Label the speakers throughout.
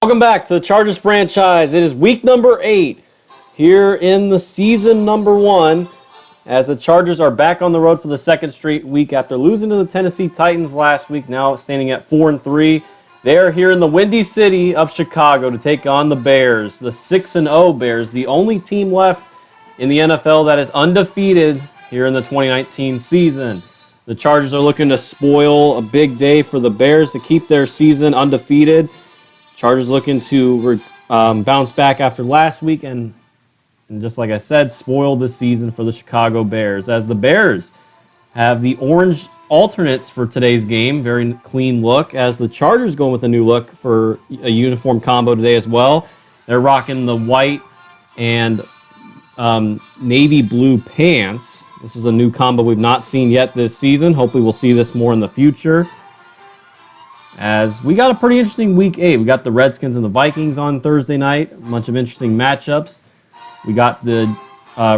Speaker 1: Welcome back to the Chargers franchise. It is week number 8 here in the season number 1 as the Chargers are back on the road for the second straight week after losing to the Tennessee Titans last week, now standing at 4-3. They are here in the Windy City of Chicago to take on the Bears, the 6-0 Bears, the only team left in the NFL that is undefeated here in the 2019 season. The Chargers are looking to spoil a big day for the Bears to keep their season undefeated. Chargers looking to bounce back after last week and just like I said, spoil the season for the Chicago Bears. As the Bears have the orange alternates for today's game, very clean look. As the Chargers going with a new look for a uniform combo today as well. They're rocking the white and navy blue pants. This is a new combo we've not seen yet this season. Hopefully we'll see this more in the future. As we got a pretty interesting week 8. We got the Redskins and the Vikings on Thursday night. A bunch of interesting matchups. We got the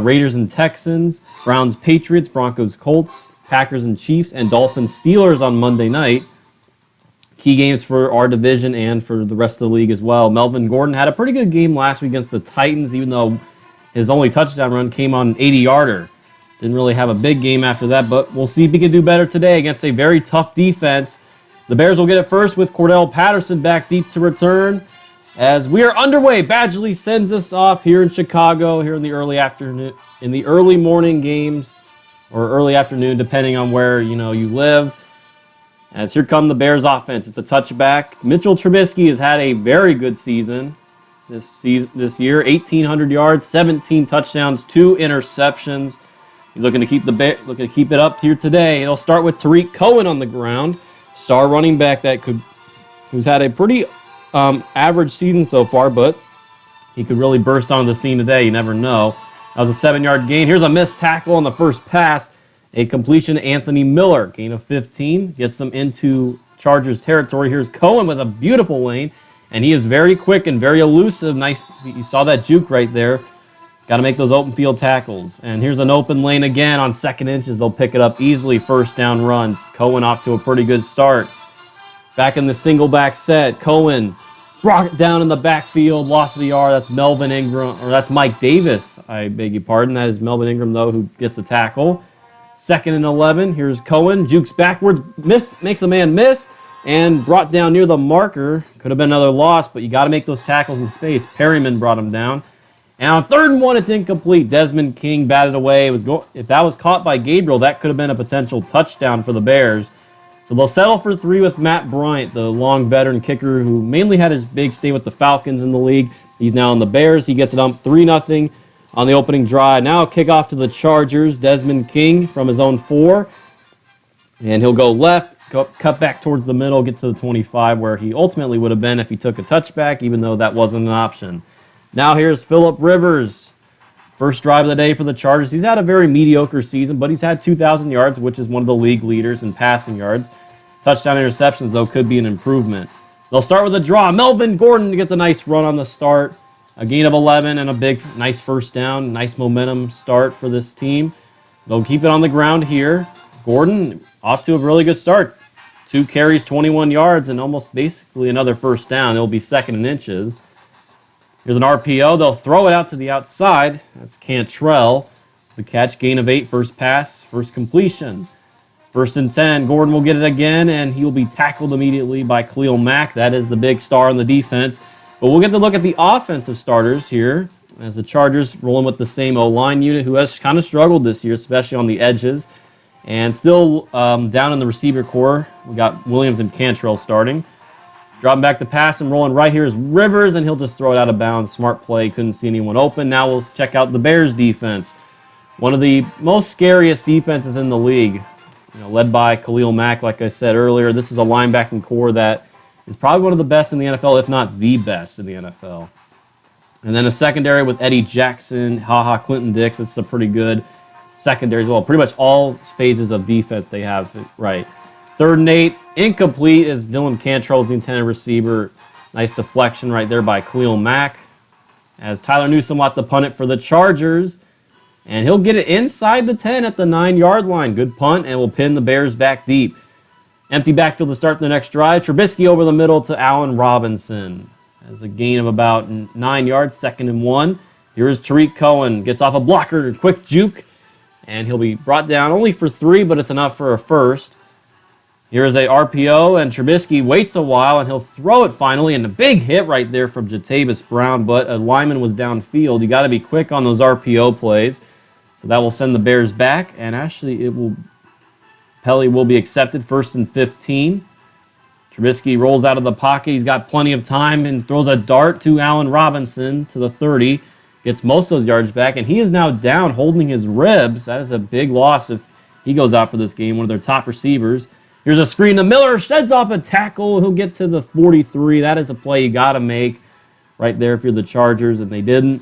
Speaker 1: Raiders and Texans, Browns, Patriots, Broncos, Colts, Packers and Chiefs, and Dolphins, Steelers on Monday night. Key games for our division and for the rest of the league as well. Melvin Gordon had a pretty good game last week against the Titans, even though his only touchdown run came on an 80-yarder. Didn't really have a big game after that, but we'll see if he can do better today against a very tough defense. The Bears will get it first with Cordell Patterson back deep to return. As we are underway, Badgley sends us off here in Chicago, here in the early afternoon, in the early morning games, or early afternoon, depending on where you live. As here come the Bears offense. It's a touchback. Mitchell Trubisky has had a very good season this year. 1,800 yards, 17 touchdowns, 2 interceptions. He's looking to keep it up here today. It'll start with Tariq Cohen on the ground. Star running back who's had a pretty average season so far, but he could really burst onto the scene today. You never know. That was a 7-yard gain. Here's a missed tackle on the first pass. A completion to Anthony Miller. Gain of 15. Gets them into Chargers territory. Here's Cohen with a beautiful lane, and he is very quick and very elusive. Nice. You saw that juke right there. Got to make those open field tackles. And here's an open lane again on second inches. They'll pick it up easily. First down run. Cohen off to a pretty good start. Back in the single back set. Cohen brought it down in the backfield. Lost the yard. That's Melvin Ingram. Or that's Mike Davis. I beg your pardon. That is Melvin Ingram, though, who gets the tackle. 2nd and 11. Here's Cohen. Jukes backwards. Makes a man miss. And brought down near the marker. Could have been another loss, but you got to make those tackles in space. Perryman brought him down. And on 3rd and 1, it's incomplete. Desmond King batted away. If that was caught by Gabriel, that could have been a potential touchdown for the Bears. So they'll settle for 3 with Matt Bryant, the long veteran kicker who mainly had his big stay with the Falcons in the league. He's now on the Bears. He gets it up 3-0 on the opening drive. Now a kickoff to the Chargers. Desmond King from his own 4. And he'll go left, cut back towards the middle, get to the 25 where he ultimately would have been if he took a touchback, even though that wasn't an option. Now here's Phillip Rivers. First drive of the day for the Chargers. He's had a very mediocre season, but he's had 2,000 yards, which is one of the league leaders in passing yards. Touchdown interceptions, though, could be an improvement. They'll start with a draw. Melvin Gordon gets a nice run on the start. A gain of 11 and a big, nice first down. Nice momentum start for this team. They'll keep it on the ground here. Gordon off to a really good start. 2 carries, 21 yards, and almost basically another first down. It'll be 2nd and inches. Here's an RPO. They'll throw it out to the outside. That's Cantrell. The catch, gain of 8, first pass, first completion. 1st and 10. Gordon will get it again, and he will be tackled immediately by Khalil Mack. That is the big star on the defense. But we'll get to look at the offensive starters here as the Chargers rolling with the same O-line unit who has kind of struggled this year, especially on the edges. And still down in the receiver core, we got Williams and Cantrell starting. Dropping back to pass and rolling right here is Rivers, and he'll just throw it out of bounds. Smart play, couldn't see anyone open. Now we'll check out the Bears defense. One of the most scariest defenses in the league, led by Khalil Mack, like I said earlier. This is a linebacking core that is probably one of the best in the NFL, if not the best in the NFL. And then a secondary with Eddie Jackson, Clinton Dix. It's a pretty good secondary as well. Pretty much all phases of defense they have right. 3rd and 8, incomplete as Dylan Cantrell is the intended receiver. Nice deflection right there by Khalil Mack. As Tyler Newsome will have to punt it for the Chargers. And he'll get it inside the 10 at the 9-yard line. Good punt, and will pin the Bears back deep. Empty backfield to start the next drive. Trubisky over the middle to Allen Robinson. As a gain of about 9 yards, 2nd and 1. Here is Tariq Cohen. Gets off a blocker, quick juke, and he'll be brought down only for 3, but it's enough for a first. Here is a RPO, and Trubisky waits a while, and he'll throw it finally, and a big hit right there from Jatavis Brown, but a lineman was downfield. You got to be quick on those RPO plays, so that will send the Bears back, and actually Pelly will be accepted, 1st and 15. Trubisky rolls out of the pocket. He's got plenty of time and throws a dart to Allen Robinson to the 30. Gets most of those yards back, and he is now down holding his ribs. That is a big loss if he goes out for this game, one of their top receivers. Here's a screen to Miller, sheds off a tackle. He'll get to the 43. That is a play you got to make right there if you're the Chargers, and they didn't.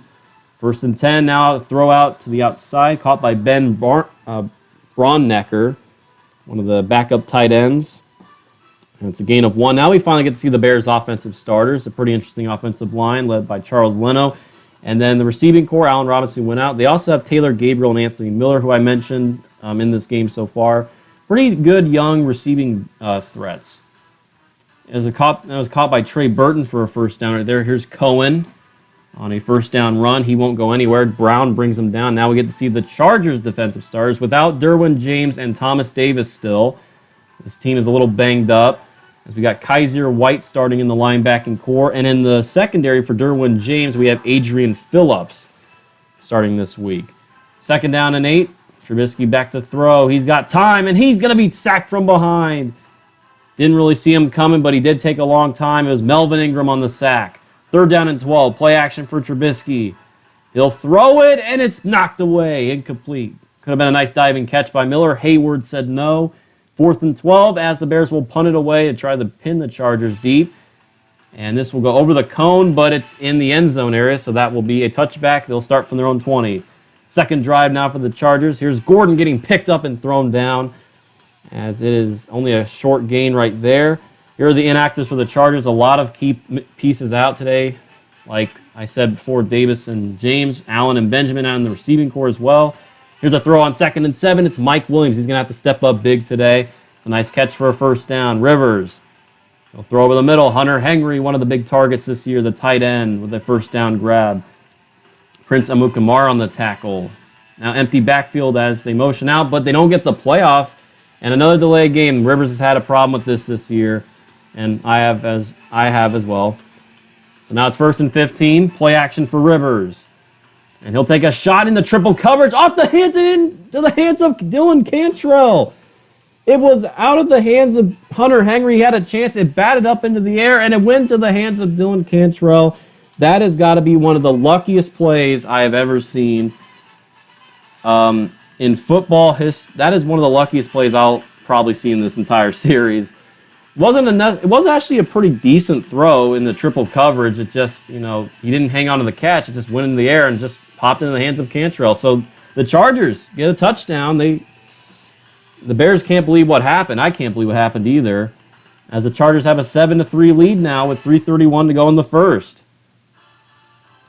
Speaker 1: 1st and 10 now, throw out to the outside, caught by Ben Bronnecker, one of the backup tight ends. And it's a gain of 1. Now we finally get to see the Bears' offensive starters. A pretty interesting offensive line led by Charles Leno. And then the receiving core, Allen Robinson went out. They also have Taylor Gabriel and Anthony Miller, who I mentioned in this game so far. Pretty good young receiving threats. That was caught by Trey Burton for a first down right there. Here's Cohen on a first down run. He won't go anywhere. Brown brings him down. Now we get to see the Chargers' defensive starters without Derwin James and Thomas Davis still. This team is a little banged up, as we got Kaiser White starting in the linebacking core. And in the secondary for Derwin James, we have Adrian Phillips starting this week. 2nd down and 8. Trubisky back to throw. He's got time, and he's going to be sacked from behind. Didn't really see him coming, but he did take a long time. It was Melvin Ingram on the sack. 3rd down and 12. Play action for Trubisky. He'll throw it, and it's knocked away. Incomplete. Could have been a nice diving catch by Miller. Hayward said no. 4th and 12 as the Bears will punt it away and try to pin the Chargers deep. And this will go over the cone, but it's in the end zone area, so that will be a touchback. They'll start from their own 20. 2nd drive now for the Chargers. Here's Gordon getting picked up and thrown down, as it is only a short gain right there. Here are the inactives for the Chargers. A lot of key pieces out today. Like I said before, Davis and James, Allen and Benjamin out in the receiving core as well. Here's a throw on 2nd and 7. It's Mike Williams. He's going to have to step up big today. It's a nice catch for a first down. Rivers. He'll throw over the middle. Hunter Henry, one of the big targets this year, the tight end with a first down grab. Prince Amukamara on the tackle. Now empty backfield as they motion out, but they don't get the playoff. And another delay game. Rivers has had a problem with this year, and I have as well. So now it's 1st and 15. Play action for Rivers. And he'll take a shot in the triple coverage off the hands into the hands of Dylan Cantrell. It was out of the hands of Hunter Henry. He had a chance. It batted up into the air, and it went to the hands of Dylan Cantrell. That has got to be one of the luckiest plays I have ever seen in football. That is one of the luckiest plays I'll probably see in this entire series. It was actually a pretty decent throw in the triple coverage. It just, he didn't hang on to the catch. It just went into the air and just popped into the hands of Cantrell. So the Chargers get a touchdown. The Bears can't believe what happened. I can't believe what happened either, as the Chargers have a 7-3 lead now with 3:31 to go in the first.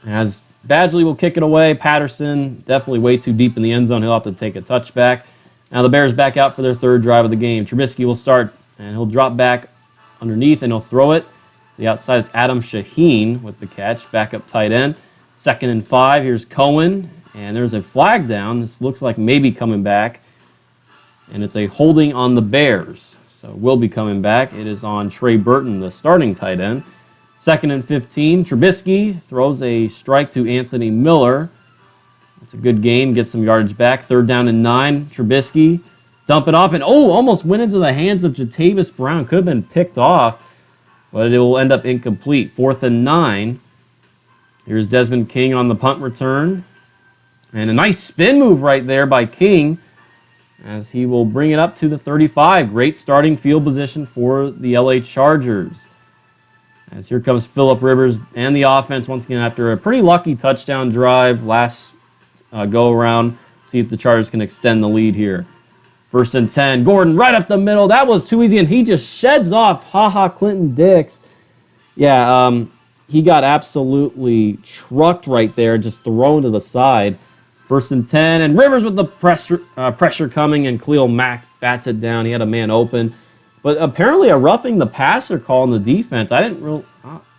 Speaker 1: As Badgley will kick it away. Patterson definitely way too deep in the end zone. He'll have to take a touchback. Now the Bears back out for their 3rd drive of the game. Trubisky will start, and he'll drop back underneath, and he'll throw it. The outside is Adam Shaheen with the catch, backup tight end. 2nd and 5. Here's Cohen, and there's a flag down. This looks like maybe coming back, and it's a holding on the Bears. So will be coming back. It is on Trey Burton, the starting tight end. 2nd and 15. Trubisky throws a strike to Anthony Miller. It's a good gain, gets some yardage back. 3rd down and 9. Trubisky dump it off, and almost went into the hands of Jatavis Brown. Could have been picked off, but it will end up incomplete. 4th and 9. Here's Desmond King on the punt return. And a nice spin move right there by King, as he will bring it up to the 35. Great starting field position for the LA Chargers. As here comes Phillip Rivers and the offense once again after a pretty lucky touchdown drive last go-around. See if the Chargers can extend the lead here. 1st and 10. Gordon right up the middle. That was too easy, and he just sheds off Clinton Dix. Yeah, he got absolutely trucked right there, just thrown to the side. 1st and 10, and Rivers with the pressure coming, and Khalil Mack bats it down. He had a man open. But apparently a roughing the passer call in the defense. I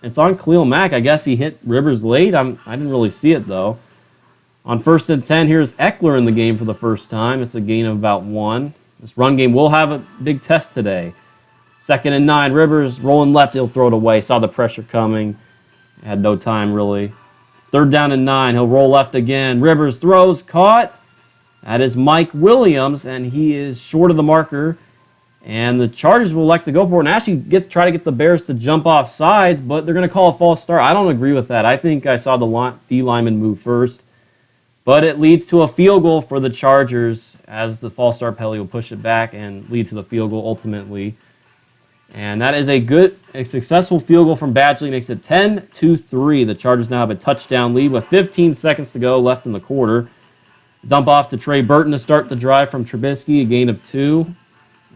Speaker 1: It's on Khalil Mack. I guess he hit Rivers late. I didn't really see it, though. On 1st and 10, here's Eckler in the game for the first time. It's a gain of about 1. This run game will have a big test today. 2nd and 9, Rivers rolling left. He'll throw it away. Saw the pressure coming. Had no time, really. 3rd down and 9. He'll roll left again. Rivers throws, caught. That is Mike Williams, and he is short of the marker. And the Chargers will like to go for it and actually try to get the Bears to jump off sides, but they're going to call a false start. I don't agree with that. I think I saw the D lineman move first. But it leads to a field goal for the Chargers as the false start penalty will push it back and lead to the field goal ultimately. And that is a successful field goal from Badgley. Makes it 10-3. The Chargers now have a touchdown lead with 15 seconds to go left in the quarter. Dump off to Trey Burton to start the drive from Trubisky, a gain of 2.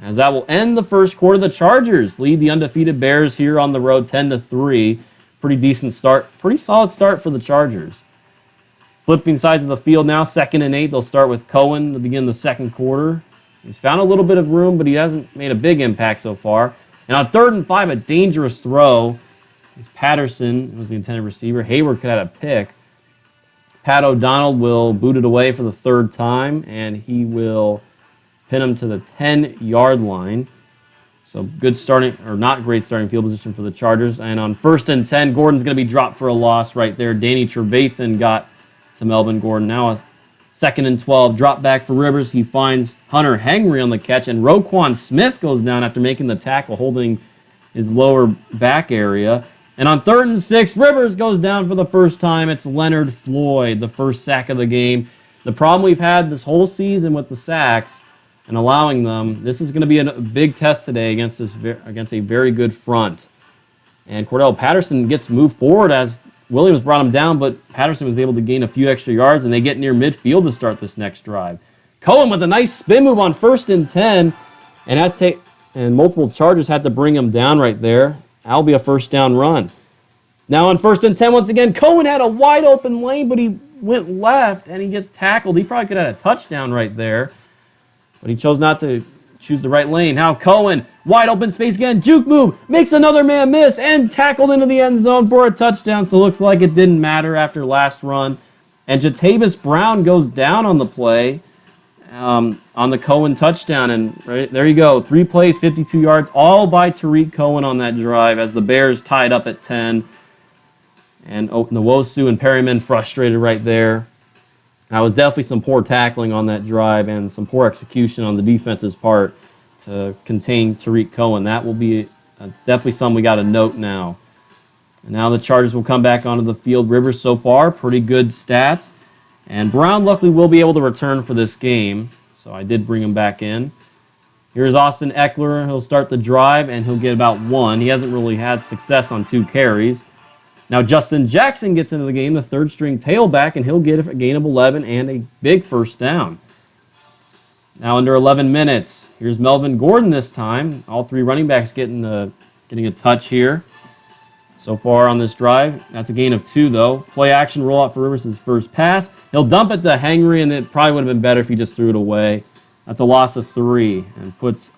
Speaker 1: As that will end the first quarter, the Chargers lead the undefeated Bears here on the road 10-3. Pretty decent start. Pretty solid start for the Chargers. Flipping sides of the field now, 2nd and 8. They'll start with Cohen to begin the second quarter. He's found a little bit of room, but he hasn't made a big impact so far. And on 3rd and 5, a dangerous throw. It's Patterson was the intended receiver. Hayward could have a pick. Pat O'Donnell will boot it away for the 3rd time, and he will pin him to the 10-yard line. So good starting, or not great starting field position for the Chargers. And on 1st and 10, Gordon's going to be dropped for a loss right there. Danny Trevathan got to Melvin Gordon. Now a 2nd and 12, drop back for Rivers. He finds Hunter Henry on the catch, and Roquan Smith goes down after making the tackle, holding his lower back area. And on 3rd and 6, Rivers goes down for the first time. It's Leonard Floyd, the first sack of the game. The problem we've had this whole season with the sacks and allowing them, this is going to be a big test today against a very good front. And Cordell Patterson gets moved forward as Williams brought him down, but Patterson was able to gain a few extra yards, and they get near midfield to start this next drive. Cohen with a nice spin move on 1st and 10, and multiple Chargers had to bring him down right there. That'll be a 1st down run. Now on 1st and 10, once again, Cohen had a wide open lane, but he went left, and he gets tackled. He probably could have had a touchdown right there, but he chose not to choose the right lane. Now Cohen, wide open space again, juke move, makes another man miss, and tackled into the end zone for a touchdown. So it looks like it didn't matter after last run. And Jatavis Brown goes down on the play on the Cohen touchdown. And right, there you go, 3 plays, 52 yards, all by Tariq Cohen on that drive as the Bears tied up at 10. And Nwosu and Perryman frustrated right there. That was definitely some poor tackling on that drive and some poor execution on the defense's part to contain Tariq Cohen. That will be definitely something we got to note now. And now the Chargers will come back onto the field. Rivers so far, pretty good stats. And Brown luckily will be able to return for this game, so I did bring him back in. Here's Austin Eckler. He'll start the drive, and he'll get about 1. He hasn't really had success on 2 carries. Now Justin Jackson gets into the game, the 3rd-string tailback, and he'll get a gain of 11 and a big 1st down. Now under 11 minutes, here's Melvin Gordon this time. All 3 running backs getting a touch here so far on this drive. That's a gain of 2, though. Play action rollout for Rivers' first pass. He'll dump it to Henry, and it probably would have been better if he just threw it away. That's a loss of 3 and puts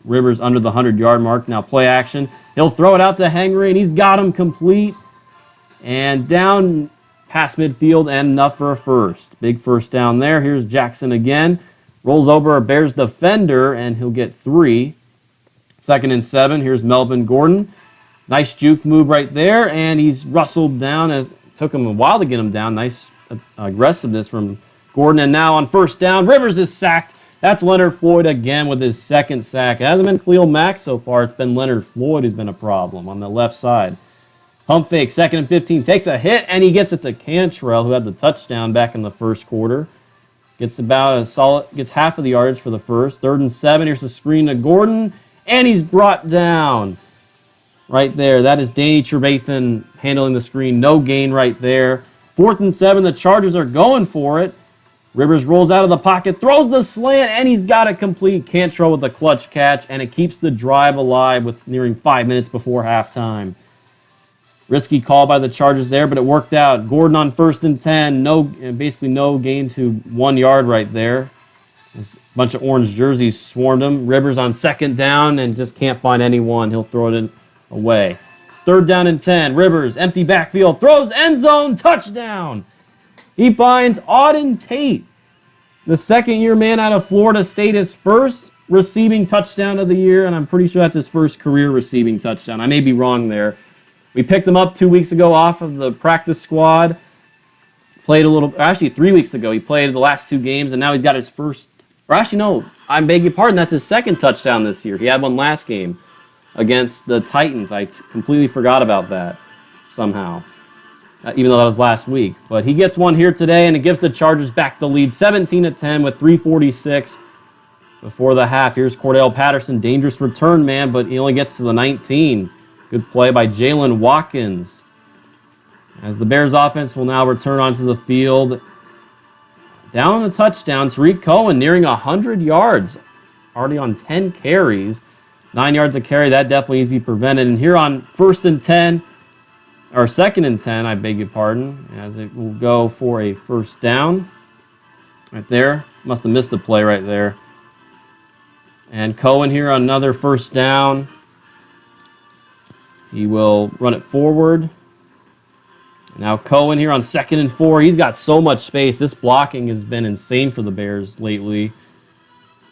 Speaker 1: Rivers under the 100-yard mark. Now play action. He'll throw it out to Henry, and he's got him complete. And down past midfield and enough for a 1st. Big 1st down there. Here's Jackson again. Rolls over a Bears defender, and he'll get 3. 2nd and 7. Here's Melvin Gordon. Nice juke move right there, and he's rustled down. It took him a while to get him down. Nice aggressiveness from Gordon. And now on 1st down, Rivers is sacked. That's Leonard Floyd again with his 2nd sack. It hasn't been Khalil Mack so far. It's been Leonard Floyd who's been a problem on the left side. Pump fake, 2nd and 15, takes a hit, and he gets it to Cantrell, who had the touchdown back in the 1st quarter. Gets gets half of the yardage for the 1st. 3rd and 7, here's the screen to Gordon, and he's brought down right there. That is Danny Trevathan handling the screen. No gain right there. 4th and 7, the Chargers are going for it. Rivers rolls out of the pocket, throws the slant, and he's got it complete. Cantrell with a clutch catch, and it keeps the drive alive with nearing 5 minutes before halftime. Risky call by the Chargers there, but it worked out. Gordon on 1st and 10. Basically no gain to 1 yard right there. A bunch of orange jerseys swarmed him. Rivers on 2nd down and just can't find anyone. He'll throw it away. Third down and 10. Rivers, empty backfield, throws end zone, touchdown. He finds Auden Tate, the second-year man out of Florida State, his first receiving touchdown of the year, and I'm pretty sure that's his first career receiving touchdown. I may be wrong there. We picked him up 2 weeks ago off of the practice squad. Played a little, actually 3 weeks ago. He played the last 2 games, and now he's got his first, or actually no, I beg your pardon, that's his second touchdown this year. He had one last game against the Titans. I completely forgot about that somehow, even though that was last week. But he gets one here today, and it gives the Chargers back the lead 17-10 with 3:46 before the half. Here's Cordell Patterson, dangerous return man, but he only gets to the 19. Good play by Jalen Watkins. As the Bears offense will now return onto the field. Down on the touchdown, Tariq Cohen nearing 100 yards. Already on 10 carries. 9 yards a carry, that definitely needs to be prevented. And here on second and 10, I beg your pardon, as it will go for a first down. Right there. Must have missed a play right there. And Cohen here on another first down. He will run it forward. Now Cohen here on 2nd and 4. He's got so much space. This blocking has been insane for the Bears lately.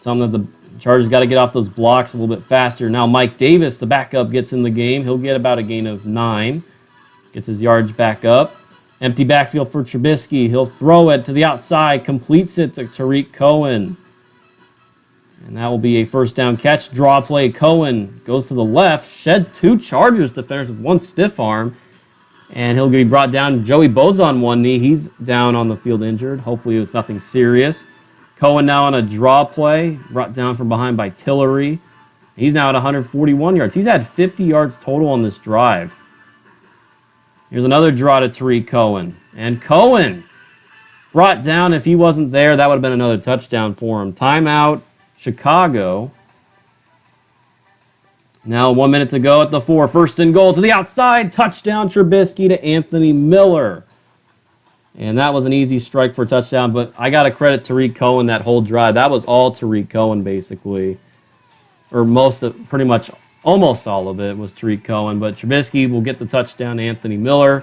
Speaker 1: Something that the Chargers got to get off those blocks a little bit faster. Now Mike Davis, the backup, gets in the game. He'll get about a gain of 9. Gets his yards back up. Empty backfield for Trubisky. He'll throw it to the outside. Completes it to Tariq Cohen. And that will be a first down catch. Draw play. Cohen goes to the left. Sheds 2 Chargers defenders with 1 stiff arm. And he'll be brought down. Joey Bosa on 1 knee. He's down on the field injured. Hopefully it was nothing serious. Cohen now on a draw play. Brought down from behind by Tillery. He's now at 141 yards. He's had 50 yards total on this drive. Here's another draw to Tariq Cohen. And Cohen brought down. If he wasn't there, that would have been another touchdown for him. Timeout, Chicago. Now 1 minute to go at the 4. First and goal to the outside. Touchdown Trubisky to Anthony Miller. And that was an easy strike for a touchdown, but I got to credit Tariq Cohen that whole drive. That was all Tariq Cohen basically. Or pretty much almost all of it was Tariq Cohen, but Trubisky will get the touchdown to Anthony Miller.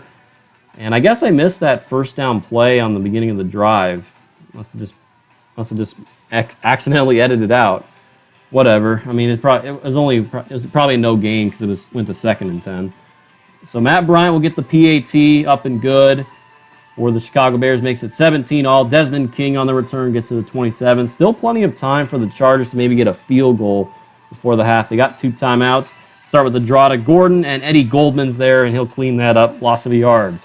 Speaker 1: And I guess I missed that first down play on the beginning of the drive. Must have just accidentally edited out. Whatever. I mean, it was probably no gain because it went to 2nd and 10. So Matt Bryant will get the PAT up and good for the Chicago Bears. Makes it 17-all. Desmond King on the return gets to the 27. Still plenty of time for the Chargers to maybe get a field goal before the half. They got 2 timeouts. Start with the draw to Gordon, and Eddie Goldman's there, and he'll clean that up. Loss of a yard.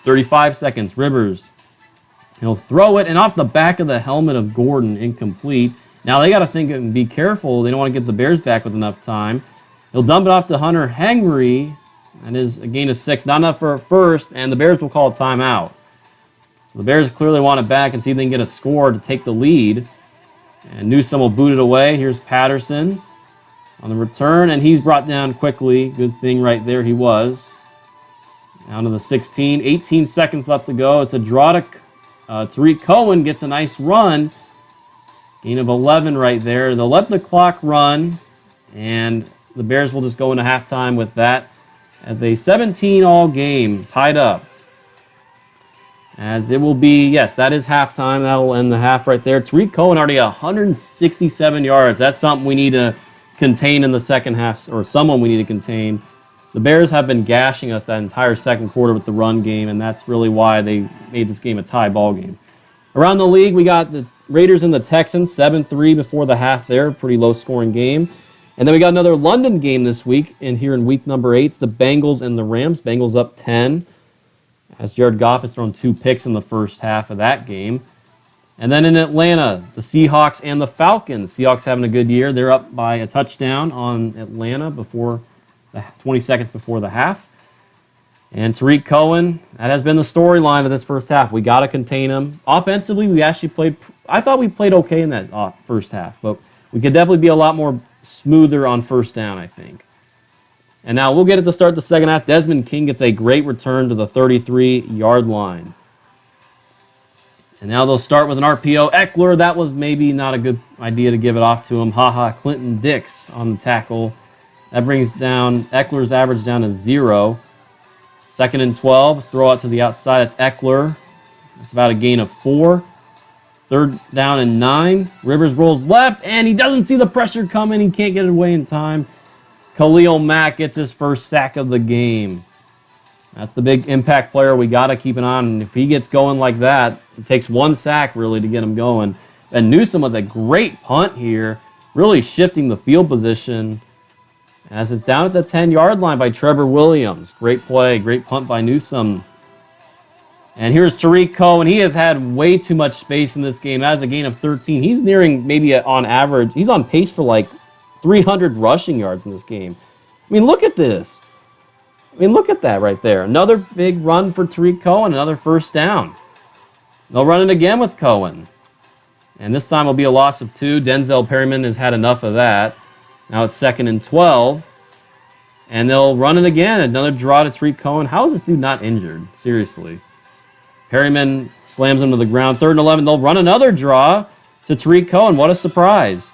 Speaker 1: 35 seconds. Rivers. He'll throw it, and off the back of the helmet of Gordon, incomplete. Now they got to think and be careful. They don't want to get the Bears back with enough time. He'll dump it off to Hunter Henry. That is a gain of 6. Not enough for a first, and the Bears will call a timeout. So the Bears clearly want it back and see if they can get a score to take the lead. And Newsome will boot it away. Here's Patterson on the return, and he's brought down quickly. Good thing right there he was. Down to the 16. 18 seconds left to go. It's a draw to Tariq Cohen. Gets a nice run. Gain of 11 right there. They'll let the clock run, and the Bears will just go into halftime with that as a 17-all game, tied up. As it will be, yes, that is halftime. That will end the half right there. Tariq Cohen already 167 yards. That's something we need to contain in the second half, or someone we need to contain. The Bears have been gashing us that entire second quarter with the run game, and that's really why they made this game a tie ball game. Around the league, we got the Raiders and the Texans, 7-3 before the half there. Pretty low-scoring game. And then we got another London game this week, and here in week number 8, it's the Bengals and the Rams. Bengals up 10, as Jared Goff has thrown 2 picks in the first half of that game. And then in Atlanta, the Seahawks and the Falcons. Seahawks having a good year. They're up by a touchdown on Atlanta before 20 seconds before the half. And Tariq Cohen, that has been the storyline of this first half. We got to contain him. Offensively, we actually I thought we played okay in that first half, but we could definitely be a lot more smoother on first down, I think. And now we'll get it to start the second half. Desmond King gets a great return to the 33-yard line. And now they'll start with an RPO. Eckler, that was maybe not a good idea to give it off to him. Clinton Dix on the tackle. That brings down Eckler's average down to 0. 2nd and 12. Throw out to the outside. That's Eckler. That's about a gain of 4. 3rd down and 9. Rivers rolls left, and he doesn't see the pressure coming. He can't get it away in time. Khalil Mack gets his first sack of the game. That's the big impact player we got to keep an eye on. And if he gets going like that, it takes 1 sack really to get him going. And Newsome with a great punt here, really shifting the field position as it's down at the 10-yard line by Trevor Williams. Great play, great punt by Newsome. And here's Tariq Cohen. He has had way too much space in this game. That is a gain of 13. He's nearing maybe on average. He's on pace for like 300 rushing yards in this game. I mean, look at this. I mean, look at that right there. Another big run for Tariq Cohen, another first down. They'll run it again with Cohen. And this time will be a loss of 2. Denzel Perryman has had enough of that. Now it's 2nd and 12. And they'll run it again. Another draw to Tariq Cohen. How is this dude not injured? Seriously. Perryman slams him to the ground. 3rd and 11. They'll run another draw to Tariq Cohen. What a surprise.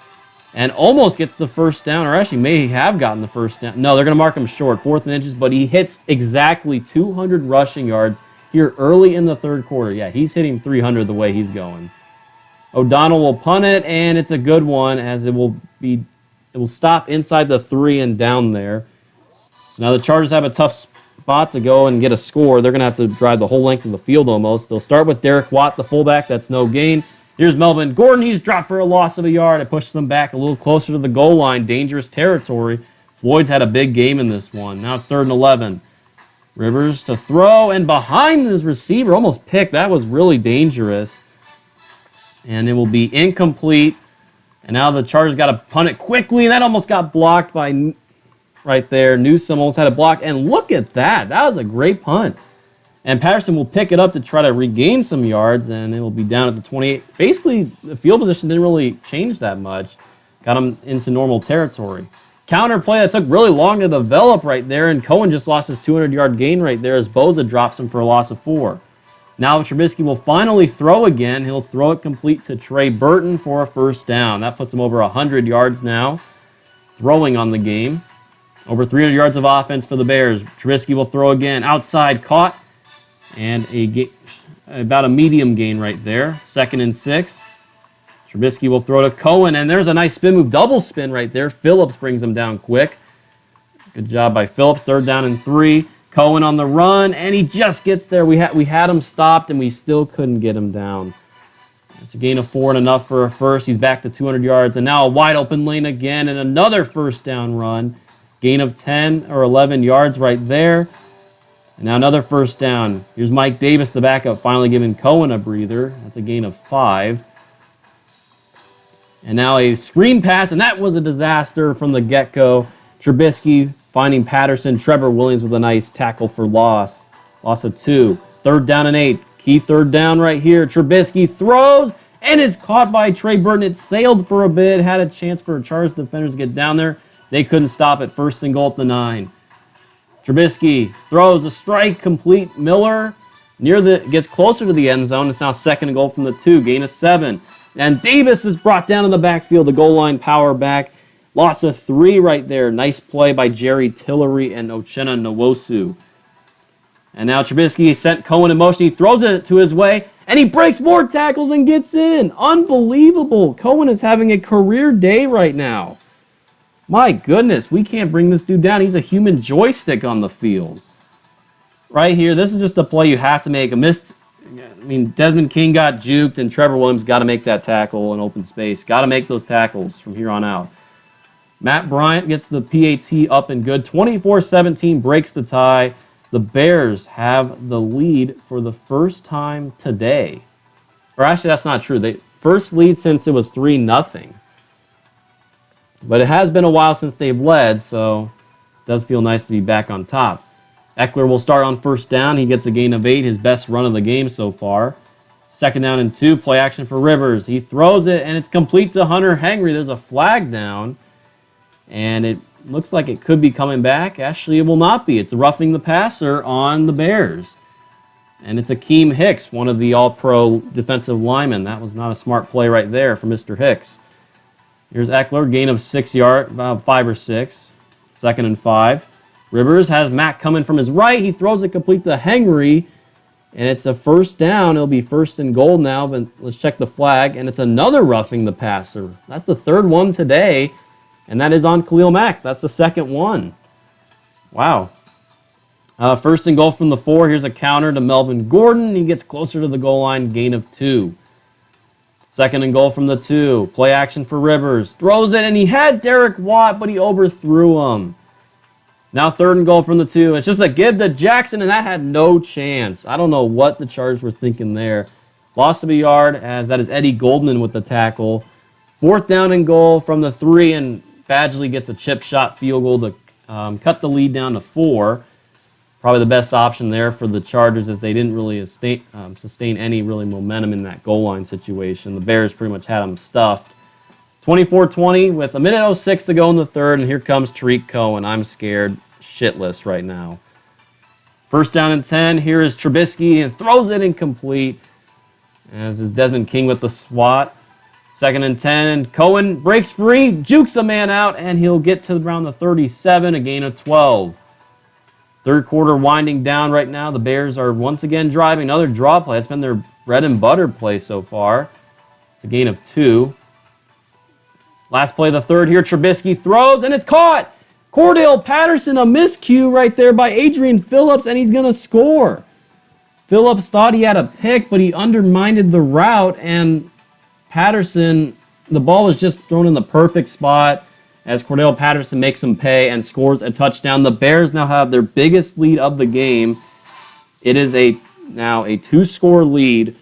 Speaker 1: And almost gets the first down, or actually may have gotten the first down. No, they're going to mark him short, 4th and inches, but he hits exactly 200 rushing yards here early in the 3rd quarter. Yeah, he's hitting 300 the way he's going. O'Donnell will punt it, and it's a good one as it will stop inside the 3 and down there. So now the Chargers have a tough spot to go and get a score. They're going to have to drive the whole length of the field almost. They'll start with Derek Watt, the fullback. That's no gain. Here's Melvin Gordon. He's dropped for a loss of a yard. It pushes them back a little closer to the goal line. Dangerous territory. Floyd's had a big game in this one. Now it's 3rd and 11. Rivers to throw, and behind his receiver, almost picked. That was really dangerous. And it will be incomplete. And now the Chargers got to punt it quickly, and that almost got blocked by right there. Newsome almost had it blocked. And look at that. That was a great punt. And Patterson will pick it up to try to regain some yards, and it will be down at the 28. Basically, the field position didn't really change that much. Got him into normal territory. Counter play that took really long to develop right there, and Cohen just lost his 200-yard gain right there as Boza drops him for a loss of 4. Now Trubisky will finally throw again. He'll throw it complete to Trey Burton for a first down. That puts him over 100 yards now, throwing on the game. Over 300 yards of offense for the Bears. Trubisky will throw again. Outside, caught. And about a medium gain right there. 2nd and 6. Trubisky will throw to Cohen, and there's a nice spin move. Double spin right there. Phillips brings him down quick. Good job by Phillips. 3rd down and 3. Cohen on the run, and he just gets there. We had him stopped, and we still couldn't get him down. It's a gain of 4 and enough for a first. He's back to 200 yards, and now a wide open lane again, and another first down run. Gain of 10 or 11 yards right there. And now another first down. Here's Mike Davis, the backup, finally giving Cohen a breather. That's a gain of 5. And now a screen pass, and that was a disaster from the get-go. Trubisky finding Patterson. Trevor Williams with a nice tackle for loss. Loss of 2. 3rd down and 8. Key 3rd down right here. Trubisky throws, and it's caught by Trey Burton. It sailed for a bit. Had a chance for Chargers defenders to get down there. They couldn't stop it. 1st and goal at the 9. Trubisky throws a strike, complete. Miller gets closer to the end zone. It's now 2nd and goal from the 2, gain of 7. And Davis is brought down in the backfield, the goal line power back. Loss of 3 right there. Nice play by Jerry Tillery and Uchenna Nwosu. And now Trubisky sent Cohen in motion. He throws it to his way, and he breaks more tackles and gets in. Unbelievable. Cohen is having a career day right now. My goodness, we can't bring this dude down. He's a human joystick on the field. Right here, this is just a play you have to make. Desmond King got juked, and Trevor Williams got to make that tackle in open space. Got to make those tackles from here on out. Matt Bryant gets the PAT up and good. 24-17 breaks the tie. The Bears have the lead for the first time today. Or actually, that's not true. First lead since it was 3-0. But it has been a while since they've led, so it does feel nice to be back on top. Eckler will start on 1st down. He gets a gain of 8, his best run of the game so far. 2nd down and 2, play action for Rivers. He throws it, and it's complete to Hunter Henry. There's a flag down, and it looks like it could be coming back. Actually, it will not be. It's roughing the passer on the Bears. And it's Akeem Hicks, one of the all-pro defensive linemen. That was not a smart play right there for Mr. Hicks. Here's Eckler, gain of 6 yards, about 5 or 6. 2nd and 5. Rivers has Mack coming from his right. He throws it complete to Henry, and it's a first down. It'll be 1st and goal now, but let's check the flag, and it's another roughing the passer. That's the 3rd one today, and that is on Khalil Mack. That's the 2nd one. Wow. 1st and goal from the 4. Here's a counter to Melvin Gordon. He gets closer to the goal line, gain of 2. 2nd and goal from the 2. Play action for Rivers. Throws it, and he had Derek Watt, but he overthrew him. Now 3rd and goal from the 2. It's just a give to Jackson, and that had no chance. I don't know what the Chargers were thinking there. Loss of a yard, as that is Eddie Goldman with the tackle. 4th down and goal from the 3, and Badgley gets a chip shot field goal to cut the lead down to 4. Probably the best option there for the Chargers, as they didn't really sustain any really momentum in that goal line situation. The Bears pretty much had them stuffed. 24-20 with 1:06 to go in the 3rd, and here comes Tariq Cohen. I'm scared shitless right now. 1st down and 10. Here is Trubisky, and throws it incomplete, as is Desmond King with the swat. 2nd and 10, and Cohen breaks free, jukes a man out, and he'll get to around the 37, a gain of 12. 3rd quarter winding down right now. The Bears are once again driving. Another draw play. It's been their bread and butter play so far. It's a gain of 2. Last play of the 3rd here. Trubisky throws, and it's caught. Cordell Patterson, a miscue right there by Adrian Phillips, and he's going to score. Phillips thought he had a pick, but he undermined the route, and Patterson, the ball was just thrown in the perfect spot, as Cordell Patterson makes him pay and scores a touchdown. The Bears now have their biggest lead of the game. It is now a 2-score lead,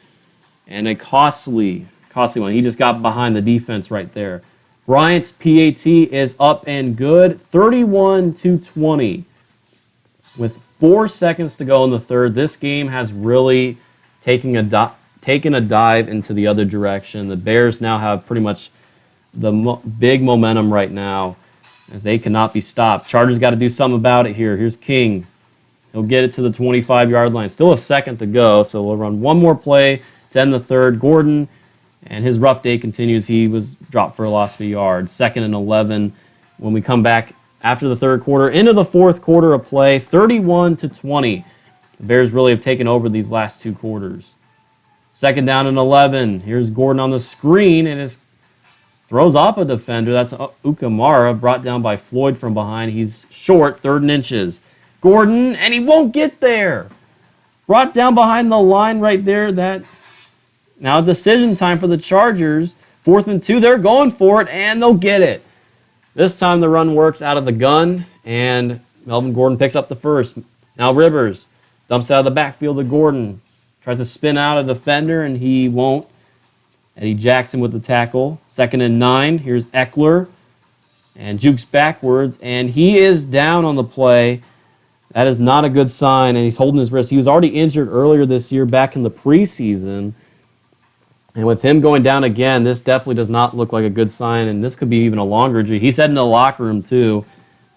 Speaker 1: and a costly one. He just got behind the defense right there. Bryant's PAT is up and good, 31-20. With 4 seconds to go in the 3rd, this game has really taken a dive into the other direction. The Bears now have pretty much the big momentum right now, as they cannot be stopped. Chargers got to do something about it here. Here's King. He'll get it to the 25-yard line. Still a second to go, so we'll run one more play to end the 3rd. Gordon, and his rough day continues. He was dropped for a loss of a yard. 2nd and 11 when we come back after the 3rd quarter into the 4th quarter of play, 31-20. The Bears really have taken over these last 2 quarters. 2nd down and 11. Here's Gordon on the screen, and his throws off a defender. That's Ukamara, brought down by Floyd from behind. He's short, 3rd and inches. Gordon, and he won't get there. Brought down behind the line right there. Now decision time for the Chargers. 4th and 2, they're going for it, and they'll get it. This time the run works out of the gun, and Melvin Gordon picks up the 1st. Now Rivers dumps out of the backfield to Gordon. Tries to spin out a defender, and he won't. Eddie Jackson with the tackle. 2nd and 9. Here's Eckler. And jukes backwards. And he is down on the play. That is not a good sign. And he's holding his wrist. He was already injured earlier this year back in the preseason. And with him going down again, this definitely does not look like a good sign. And this could be even a longer injury. He's heading to the locker room too.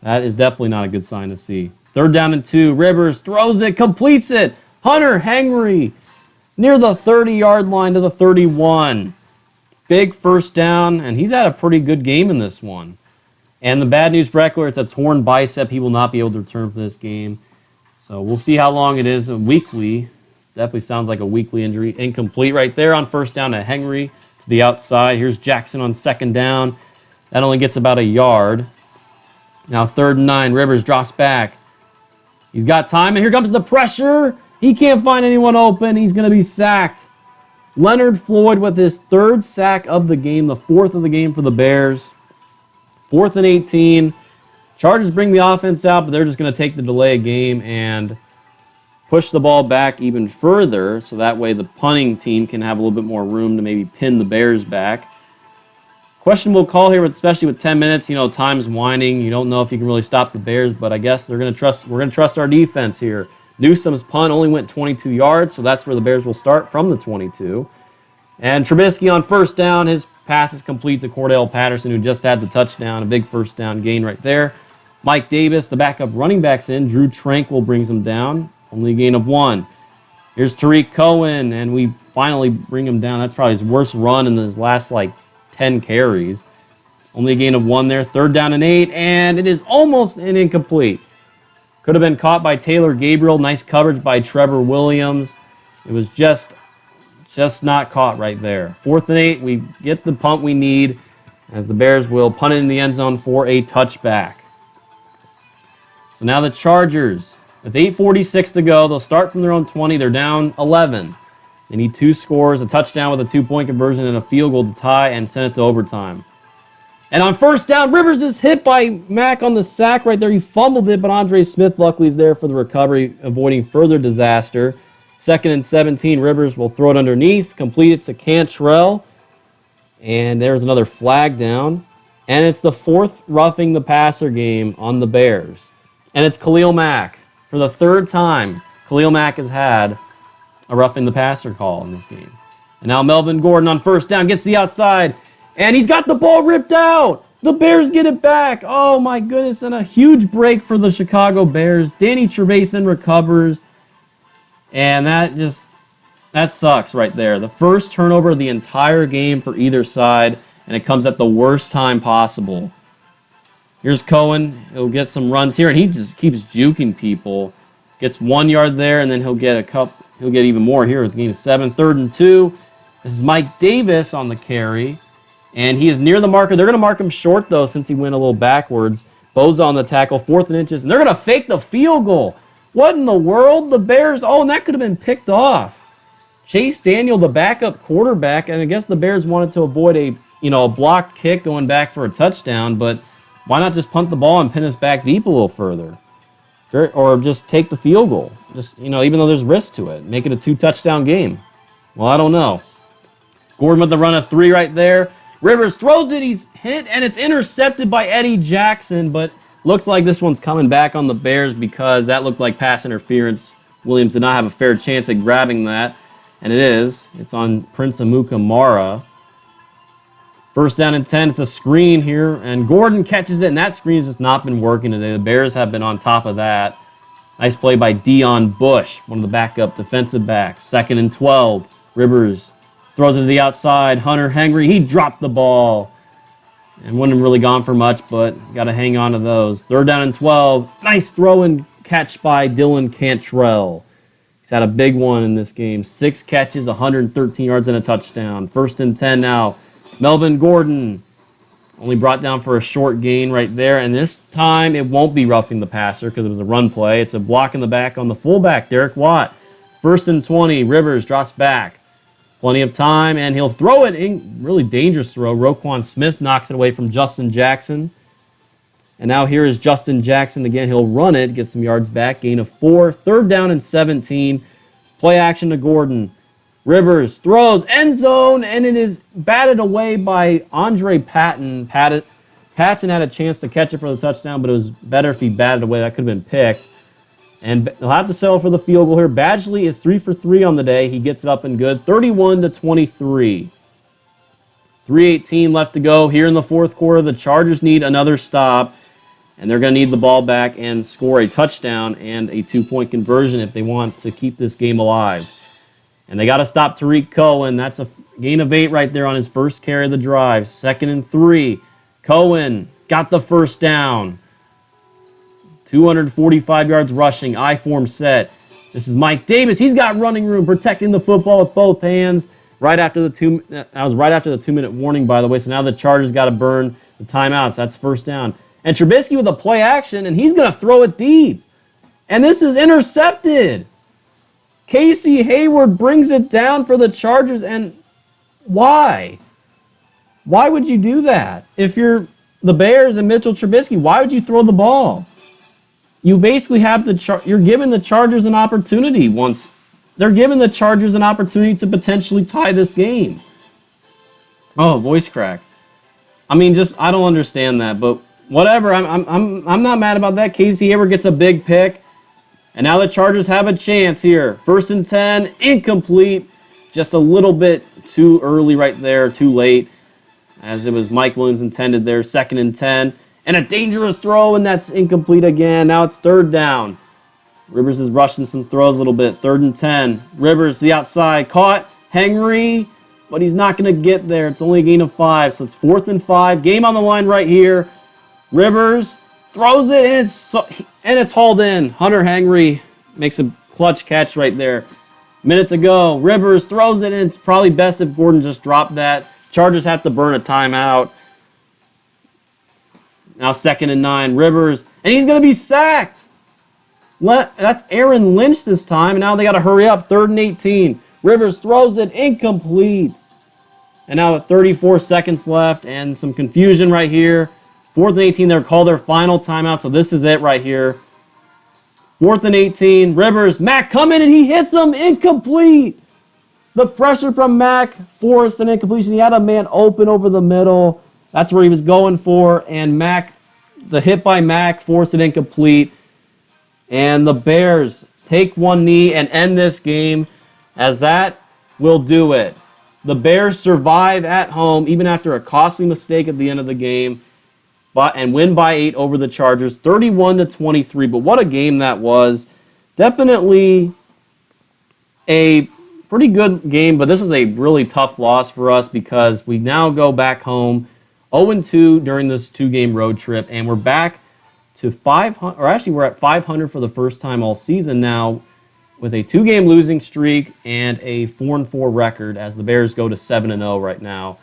Speaker 1: That is definitely not a good sign to see. 3rd down and 2. Rivers throws it, completes it. Hunter Henry near the 30-yard line to the 31. Big 1st down, and he's had a pretty good game in this one. And the bad news for Eckler, it's a torn bicep. He will not be able to return for this game. So we'll see how long it is. Weekly. Definitely sounds like a weekly injury. Incomplete right there on 1st down to Henry to the outside. Here's Jackson on 2nd down. That only gets about a yard. Now 3rd and 9. Rivers drops back. He's got time, and here comes the pressure. He can't find anyone open. He's going to be sacked. Leonard Floyd with his 3rd sack of the game, the 4th of the game for the Bears. 4th and 18. Chargers bring the offense out, but they're just going to take the delay game and push the ball back even further, so that way the punting team can have a little bit more room to maybe pin the Bears back. Questionable call here, especially with 10 minutes. You know, time's winding. You don't know if you can really stop the Bears, but I guess we're going to trust our defense here. Newsom's punt only went 22 yards, so that's where the Bears will start, from the 22. And Trubisky on 1st down, his pass is complete to Cordell Patterson, who just had the touchdown, a big 1st down gain right there. Mike Davis, the backup running back's in. Drew Tranquil brings him down, only a gain of 1. Here's Tariq Cohen, and we finally bring him down. That's probably his worst run in his last, 10 carries. Only a gain of 1 there. 3rd down and 8, and it is almost an incomplete. Could have been caught by Taylor Gabriel. Nice coverage by Trevor Williams. It was just not caught right there. 4th and 8, we get the punt we need as the Bears will punt it in the end zone for a touchback. So now the Chargers, with 8:46 to go, they'll start from their own 20. They're down 11. They need 2 scores, a touchdown with a 2-point conversion, and a field goal to tie and send it to overtime. And on 1st down, Rivers is hit by Mack on the sack right there. He fumbled it, but Andre Smith luckily is there for the recovery, avoiding further disaster. 2nd and 17, Rivers will throw it underneath, complete it to Cantrell. And there's another flag down. And it's the 4th roughing the passer game on the Bears. And it's Khalil Mack. For the 3rd time, Khalil Mack has had a roughing the passer call in this game. And now Melvin Gordon on 1st down gets the outside. And he's got the ball ripped out. The Bears get it back. Oh, my goodness. And a huge break for the Chicago Bears. Danny Trevathan recovers. And that sucks right there. The first turnover of the entire game for either side. And it comes at the worst time possible. Here's Cohen. He'll get some runs here. And he just keeps juking people. Gets 1 yard there. And then he'll get even more here with the game of 7. 3rd and 2. This is Mike Davis on the carry. And he is near the marker. They're going to mark him short, though, since he went a little backwards. Boza on the tackle, 4th and inches. And they're going to fake the field goal. What in the world? The Bears, and that could have been picked off. Chase Daniel, the backup quarterback, and I guess the Bears wanted to avoid a blocked kick going back for a touchdown, but why not just punt the ball and pin us back deep a little further? Or just take the field goal. Just, even though there's risk to it. Make it a 2-touchdown game. Well, I don't know. Gordon with the run of 3 right there. Rivers throws it, he's hit, and it's intercepted by Eddie Jackson, but looks like this one's coming back on the Bears because that looked like pass interference. Williams did not have a fair chance at grabbing that, and it is. It's on Prince Amukamara. 1st down and 10, it's a screen here, and Gordon catches it, and that screen has just not been working today. The Bears have been on top of that. Nice play by Dion Bush, one of the backup defensive backs. 2nd and 12, Rivers throws it to the outside. Hunter Henry, he dropped the ball. And wasn't really gone for much, but got to hang on to those. 3rd down and 12. Nice throw and catch by Dylan Cantrell. He's had a big one in this game. 6 catches, 113 yards, and a touchdown. 1st and 10 now. Melvin Gordon only brought down for a short gain right there. And this time it won't be roughing the passer because it was a run play. It's a block in the back on the fullback, Derek Watt. 1st and 20. Rivers drops back. Plenty of time, and he'll throw it in. Really dangerous throw. Roquan Smith knocks it away from Justin Jackson. And now here is Justin Jackson again. He'll run it, get some yards back. Gain of 4. 3rd down and 17. Play action to Gordon. Rivers throws, end zone, and it is batted away by Andre Patton. Patton had a chance to catch it for the touchdown, but it was better if he batted away. That could have been picked. And they'll have to settle for the field goal here. Badgley is 3 for 3 on the day. He gets it up and good. 31-23. 3:18 left to go here in the 4th quarter. The Chargers need another stop, and they're going to need the ball back and score a touchdown and a 2-point conversion if they want to keep this game alive. And they got to stop Tariq Cohen. That's a gain of 8 right there on his first carry of the drive. 2nd and 3. Cohen got the 1st down. 245 yards rushing, I-form set. This is Mike Davis. He's got running room, protecting the football with both hands. That was right after the 2-minute warning, by the way. So now the Chargers got to burn the timeouts. That's 1st down. And Trubisky with a play action, and he's going to throw it deep. And this is intercepted. Casey Hayward brings it down for the Chargers, and why? Why would you do that? If you're the Bears and Mitchell Trubisky, why would you throw the ball? You basically have you're giving the Chargers an opportunity they're giving the Chargers an opportunity to potentially tie this game. Oh, voice crack. I don't understand that, but whatever. I'm not mad about that. Casey Hayward gets a big pick, and now the Chargers have a chance here. 1st and 10, incomplete. Just a little bit too early right there, too late, as it was Mike Williams intended there. 2nd and 10. And a dangerous throw, and that's incomplete again. Now it's 3rd down. Rivers is rushing some throws a little bit. 3rd and 10. Rivers to the outside. Caught. Henry. but he's not going to get there. It's only a gain of 5, so it's 4th and 5. Game on the line right here. Rivers throws it, and it's hauled in. Hunter Henry makes a clutch catch right there. Minute to go. Rivers throws it, and it's probably best if Gordon just dropped that. Chargers have to burn a timeout. Now 2nd and 9. Rivers, and he's going to be sacked. That's Aaron Lynch this time, and now they got to hurry up. 3rd and 18. Rivers throws it incomplete. And now with 34 seconds left and some confusion right here. 4th and 18, they're called their final timeout, so this is it right here. 4th and 18, Rivers, Mack coming, and he hits him incomplete. The pressure from Mack forced an incompletion. He had a man open over the middle. That's where he was going for, and the hit by Mack forced it incomplete. And the Bears take one knee and end this game, as that will do it. The Bears survive at home, even after a costly mistake at the end of the game, and win by 8 over the Chargers, 31-23. But what a game that was. Definitely a pretty good game, but this is a really tough loss for us because we now go back home 0-2 during this 2-game road trip, and we're back to 500, or actually we're at 500 for the first time all season now, with a 2-game losing streak and a 4-4 record as the Bears go to 7-0 right now,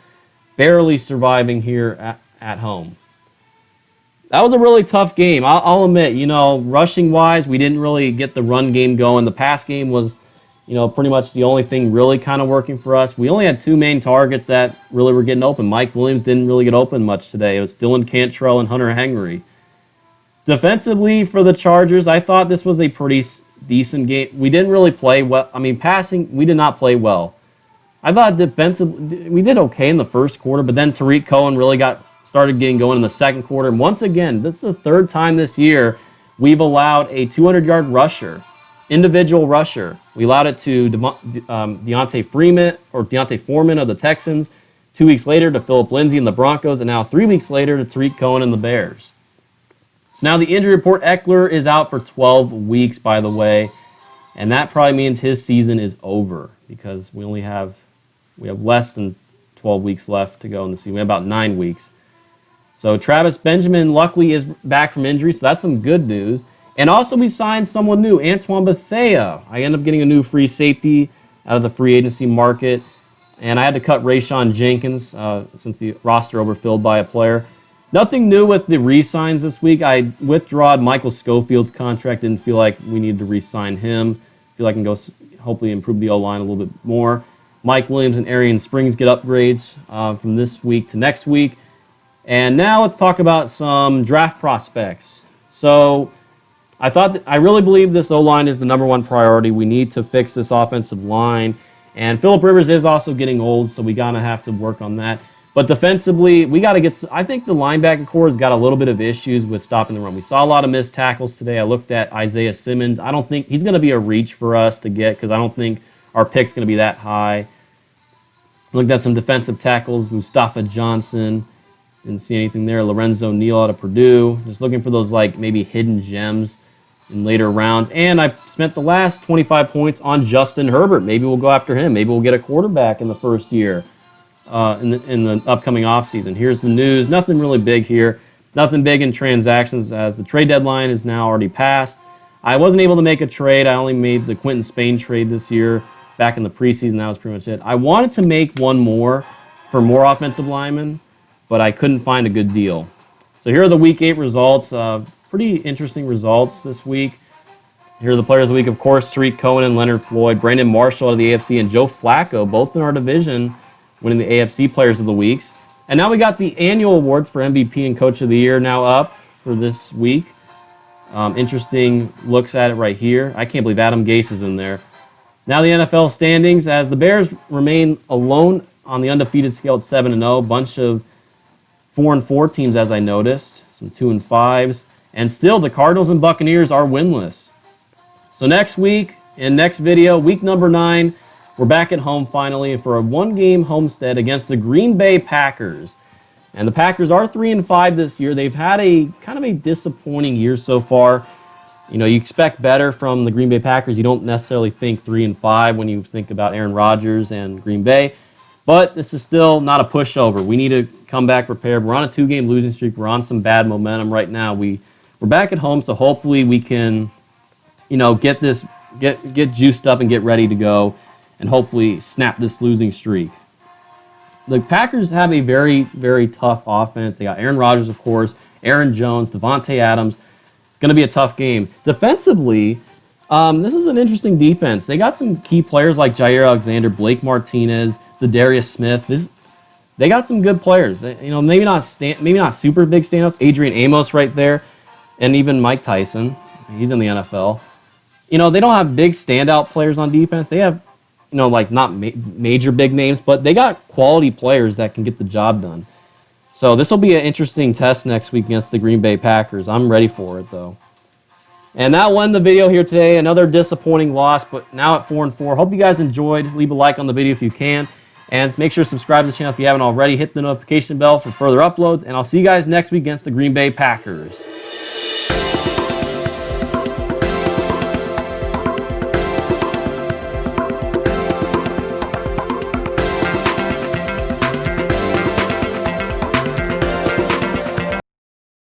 Speaker 1: barely surviving here at home. That was a really tough game. I'll admit, rushing-wise, we didn't really get the run game going. The pass game was, pretty much the only thing really kind of working for us. We only had 2 main targets that really were getting open. Mike Williams didn't really get open much today. It was Dylan Cantrell and Hunter Henry. Defensively for the Chargers, I thought this was a pretty decent game. We didn't really play well. Passing, we did not play well. I thought defensively, we did okay in the first quarter, but then Tariq Cohen really started getting going in the second quarter. And once again, this is the 3rd time this year we've allowed a 200-yard rusher, individual rusher. We allowed it to Deontay Foreman of the Texans, 2 weeks later to Phillip Lindsay and the Broncos, and now 3 weeks later to Tariq Cohen and the Bears. So now the injury report, Eckler is out for 12 weeks, by the way, and that probably means his season is over because we have less than 12 weeks left to go in the season. We have about 9 weeks. So Travis Benjamin luckily is back from injury, so that's some good news. And also we signed someone new, Antoine Bethea. I ended up getting a new free safety out of the free agency market. And I had to cut Rayshawn Jenkins since the roster overfilled by a player. Nothing new with the re-signs this week. I withdrawed Michael Schofield's contract. Didn't feel like we needed to re-sign him. Feel like I can go hopefully improve the O-line a little bit more. Mike Williams and Arian Springs get upgrades from this week to next week. And now let's talk about some draft prospects. So I really believe this O-line is the number one priority. We need to fix this offensive line. And Phillip Rivers is also getting old, so we gotta have to work on that. But defensively, I think the linebacking core has got a little bit of issues with stopping the run. We saw a lot of missed tackles today. I looked at Isaiah Simmons. I don't think he's going to be a reach for us to get because I don't think our pick's going to be that high. Looked at some defensive tackles, Mustafa Johnson. Didn't see anything there. Lorenzo Neal out of Purdue. Just looking for those maybe hidden gems in later rounds. And I spent the last 25 points on Justin Herbert. Maybe we'll go after him. Maybe we'll get a quarterback in the first year in the upcoming offseason. Here's the news. Nothing really big here. Nothing big in transactions as the trade deadline is now already passed. I wasn't able to make a trade. I only made the Quentin Spain trade this year back in the preseason. That was pretty much it. I wanted to make one more for more offensive linemen, but I couldn't find a good deal. So here are the Week 8 results. Pretty interesting results this week. Here are the players of the week, of course, Tariq Cohen and Leonard Floyd, Brandon Marshall out of the AFC, and Joe Flacco, both in our division, winning the AFC Players of the Weeks. And now we got the annual awards for MVP and Coach of the Year now up for this week. Interesting looks at it right here. I can't believe Adam Gase is in there. Now the NFL standings, as the Bears remain alone on the undefeated scale at 7-0. Bunch of 4-4 teams, as I noticed. Some 2-5s. And still, the Cardinals and Buccaneers are winless. So next week, in next video, week number 9, we're back at home finally for a one-game homestead against the Green Bay Packers. And the Packers are 3-5 this year. They've had a kind of a disappointing year so far. You know, you expect better from the Green Bay Packers. You don't necessarily think 3-5 when you think about Aaron Rodgers and Green Bay. But this is still not a pushover. We need to come back prepared. We're on a 2-game losing streak. We're on some bad momentum right now. We're back at home, so hopefully we can, get juiced up and get ready to go, and hopefully snap this losing streak. The Packers have a very, very tough offense. They got Aaron Rodgers, of course, Aaron Jones, Devontae Adams. It's going to be a tough game. Defensively, this is an interesting defense. They got some key players like Jair Alexander, Blake Martinez, Zadarius Smith. They got some good players. Maybe not super big standouts. Adrian Amos right there, and even Mike Tyson. He's in the NFL. They don't have big standout players on defense. They have, not major big names, but they got quality players that can get the job done. So this will be an interesting test next week against the Green Bay Packers. I'm ready for it, though. And that will end the video here today. Another disappointing loss, but now at 4-4. Hope you guys enjoyed. Leave a like on the video if you can. And make sure to subscribe to the channel if you haven't already. Hit the notification bell for further uploads. And I'll see you guys next week against the Green Bay Packers.